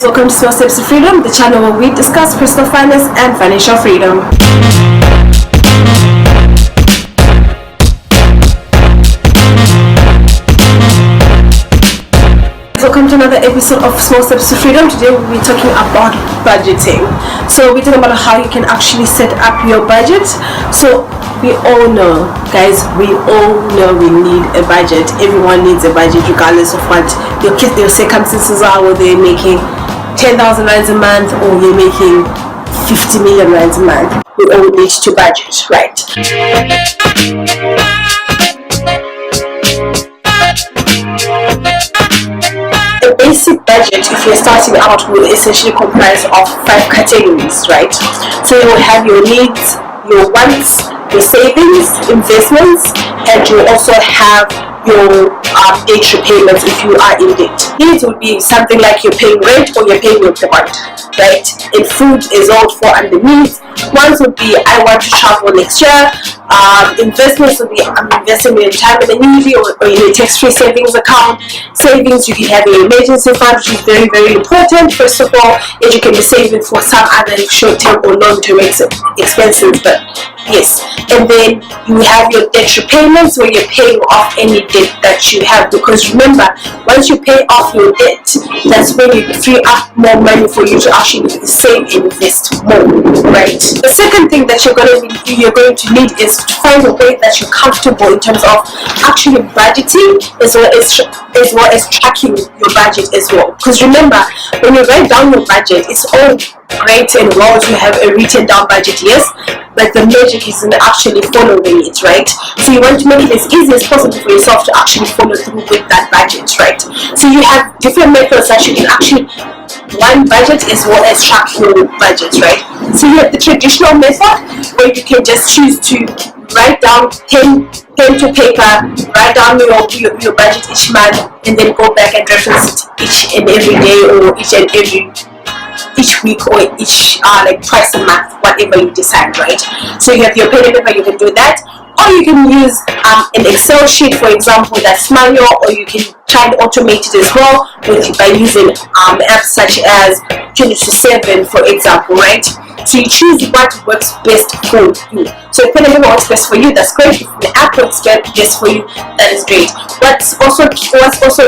Welcome to Small Steps to Freedom, the channel where we discuss personal finance and financial freedom. Welcome to another episode of Small Steps to Freedom. Today we'll be talking about budgeting. So we're talking about how you can actually set up your budget. So we all know, guys, we all know we need a budget. Everyone needs a budget regardless of what your circumstances are, whether they're making 10,000 rands a month or you're making 50 million rands a month. We all need to budget, right? A basic budget, if you're starting out, will essentially comprise of 5 categories, right? So you will have your needs, your wants, your savings, investments, and you will also have your debt repayments if you are in debt. Needs would be something like you're paying rent or you're paying your bond, right? And food is all for under needs. Wants would be I want to travel next year. Investments would be I'm investing in retirement annuity or in a tax-free savings account. Savings, you can have your emergency fund, which is very, very important. First of all, and you can be saving for some other short-term or long-term expenses. But yes, and then you have your debt repayments where you're paying off any debt that you have, because remember, once you pay off your debt, that's when you free up more money for you to actually save and invest more, right? The second thing that you're going to need is to find a way that you're comfortable in terms of actually budgeting as well as tracking your budget as well. Because remember, when you write down your budget, it's all great and well to have a written down budget, yes, but the magic is in actually following it, right? So you want to make it as easy as possible for yourself to actually follow through with that budget, right? So you have different methods that you can actually budget as well as track your budget, right? So you have the traditional method where you can just choose to write down pen to paper, write down your budget each month, and then go back and reference it each and every day or each week or each like twice a month, whatever you decide, right? So you have your pen and paper, you can do that, or you can use an Excel sheet, for example, that's manual, or you can try and automate it as well by using apps such as 20/7, for example, right? So you choose what works best for you. So if pen and paper works best for you, that's great. If the app works best for you, that is great. What's also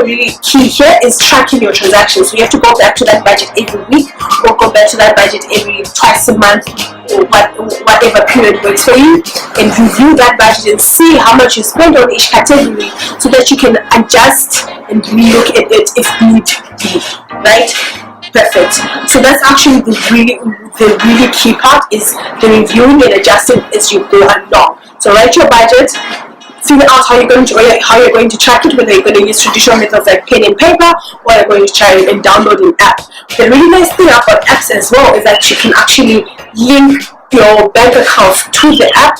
really key here is tracking your transactions. So you have to go back to that budget every week, or go back to that budget every twice a month, or whatever period works for you, and review that budget and see how much you spend on each category, so that you can adjust and relook at it if need be, right? Perfect. So that's actually the really key part, is the reviewing and adjusting as you go along. So write your budget, figure out how you're going to track it, whether you're going to use traditional methods like pen and paper, or you're going to try and download an app. The really nice thing about apps as well is that you can actually link your bank accounts to the app.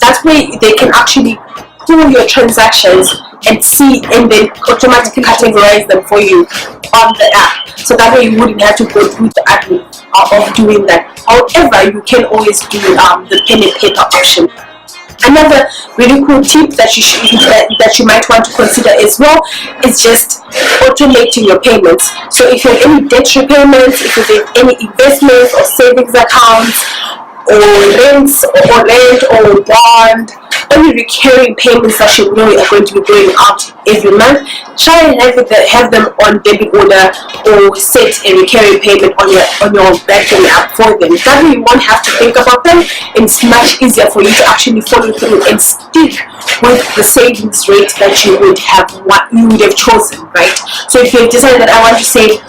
That way they can actually pull your transactions and see, and then automatically categorize them for you on the app. So that way you wouldn't have to go through the admin of doing that. However, you can always do the pen and paper option. Another really cool tip that you might want to consider as well is just automating your payments. So if you have any debt repayments, if you have any investments or savings accounts, or rent or bond, any recurring payments that you know are going to be going out every month, try and have them on debit order, or set a recurring payment on your banking app for them. That way you won't have to think about them, and it's much easier for you to actually follow through and stick with the savings rate that you would have chosen, right? So if you've decided that I want to save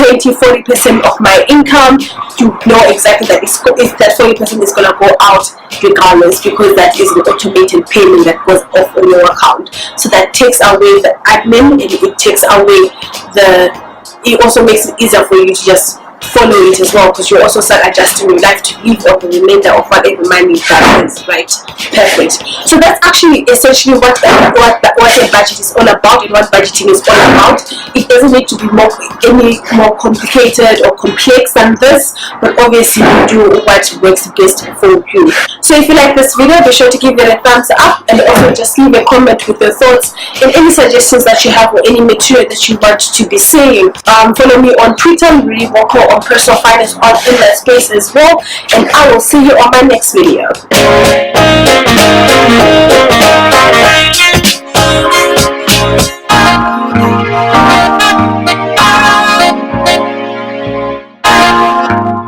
20-40% of my income, you know exactly that that 40% is going to go out regardless, because that is an automated payment that goes off on your account. So that takes away the admin, and it also makes it easier for you to just follow it as well, because you also start adjusting your life to live on the remainder of whatever money that is, right? Perfect. So that's actually essentially what a budget is all about, and what budgeting is all about. It doesn't need to be any more complicated or complex than this, but obviously you do what works best for you. So if you like this video, be sure to give it a thumbs up, and also just leave a comment with your thoughts and any suggestions that you have, or any material that you want to be seeing. Follow me on Twitter, really vocal on personal finance on in that space as well, and I will see you on my next video.